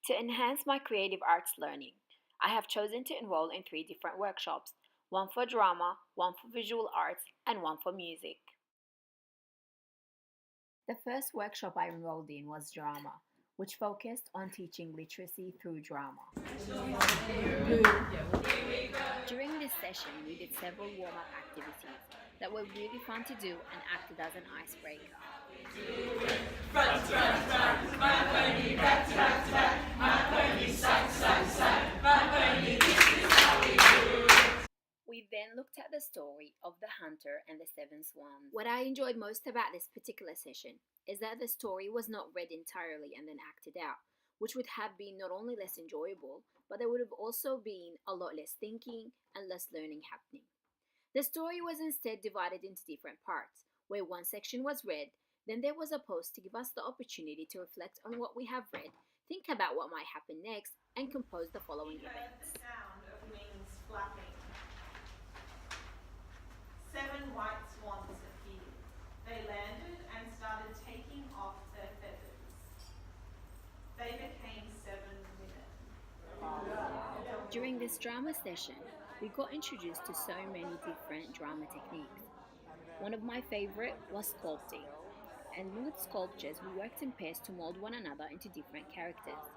To enhance my creative arts learning, I have chosen to enroll in 3 different workshops, one for drama, one for visual arts, and one for music. The first workshop I enrolled in was drama, which focused on teaching literacy through drama. During this session, we did several warm-up activities that were really fun to do and acted as an icebreaker. We then looked at the story of the hunter and the 7 swans. What I enjoyed most about this particular session is that the story was not read entirely and then acted out, which would have been not only less enjoyable, but there would have also been a lot less thinking and less learning happening. The story was instead divided into different parts, where one section was read, then there was a post to give us the opportunity to reflect on what we have read, think about what might happen next, and compose the following He heard the events. sound of wings flapping. 7 white swans appeared. They landed and started taking off their feathers. They became 7 women. During this drama session, we got introduced to so many different drama techniques. One of my favorite was sculpting, and with sculptures, we worked in pairs to mold one another into different characters.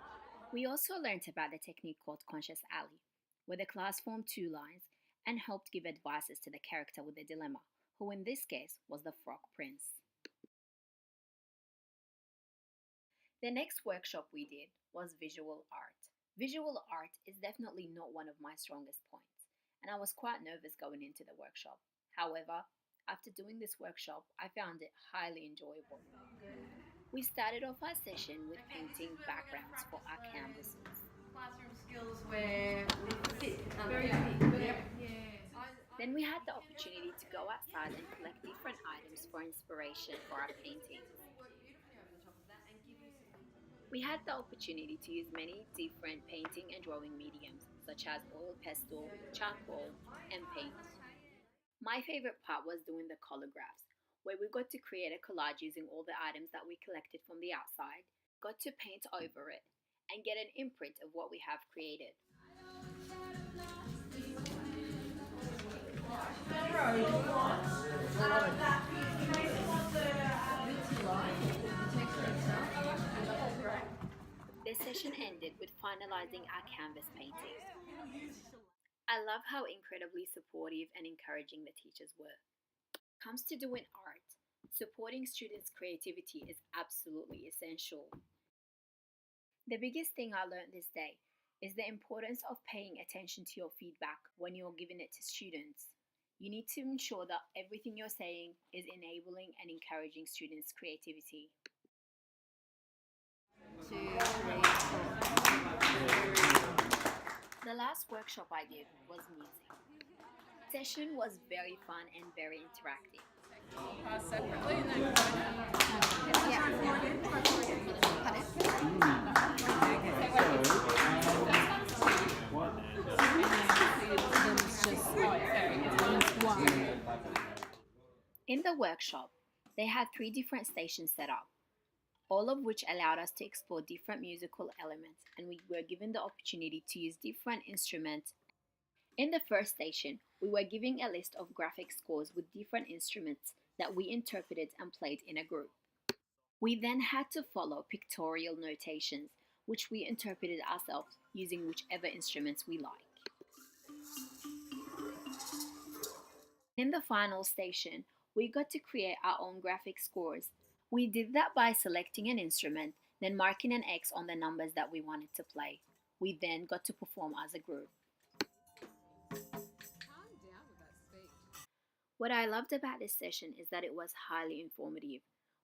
We also learnt about the technique called Conscious Alley, where the class formed 2 lines and helped give advices to the character with a dilemma, who in this case was the Frog Prince. The next workshop we did was visual art. Visual art is definitely not one of my strongest points, and I was quite nervous going into the workshop. However, after doing this workshop, I found it highly enjoyable. We started off our session with painting backgrounds for our canvases. Classroom skills where fit. Very fit. Yep. Then we had the opportunity to go outside and collect different items for inspiration for our paintings. We had the opportunity to use many different painting and drawing mediums, such as oil pastel, charcoal, and paint. My favorite part was doing the colographs, where we got to create a collage using all the items that we collected from the outside, got to paint over it, and get an imprint of what we have created. The session ended with finalizing our canvas painting. I love how incredibly supportive and encouraging the teachers were. When it comes to doing art, supporting students' creativity is absolutely essential. The biggest thing I learned this day is the importance of paying attention to your feedback when you're giving it to students. You need to ensure that everything you're saying is enabling and encouraging students' creativity. 2, 3, 4. The last workshop I did was music. The session was very fun and very interactive. Pass separately and then In the workshop, they had 3 different stations set up, all of which allowed us to explore different musical elements, and we were given the opportunity to use different instruments. In the first station, we were given a list of graphic scores with different instruments that we interpreted and played in a group. We then had to follow pictorial notations, which we interpreted ourselves using whichever instruments we like. In the final station, we got to create our own graphic scores. We did that by selecting an instrument, then marking an X on the numbers that we wanted to play. We then got to perform as a group. What I loved about this session is that it was highly informative.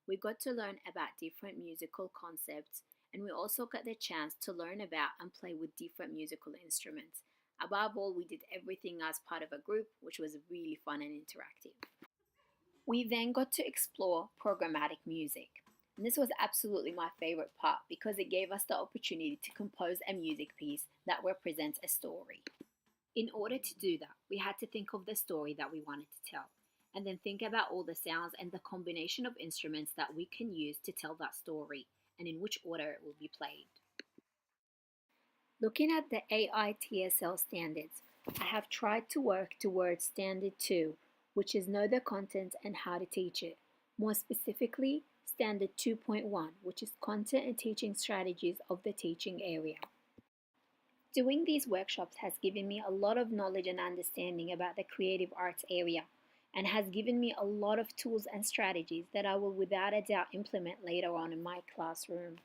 We got to learn about different musical concepts, and we also got the chance to learn about and play with different musical instruments. Above all, we did everything as part of a group, which was really fun and interactive. We then got to explore programmatic music. And this was absolutely my favorite part because it gave us the opportunity to compose a music piece that represents a story. In order to do that, we had to think of the story that we wanted to tell, and then think about all the sounds and the combination of instruments that we can use to tell that story, and in which order it will be played. Looking at the AITSL standards, I have tried to work towards Standard 2, which is Know the Content and How to Teach It. More specifically, Standard 2.1, which is Content and Teaching Strategies of the Teaching Area. Doing these workshops has given me a lot of knowledge and understanding about the creative arts area, and has given me a lot of tools and strategies that I will without a doubt implement later on in my classroom.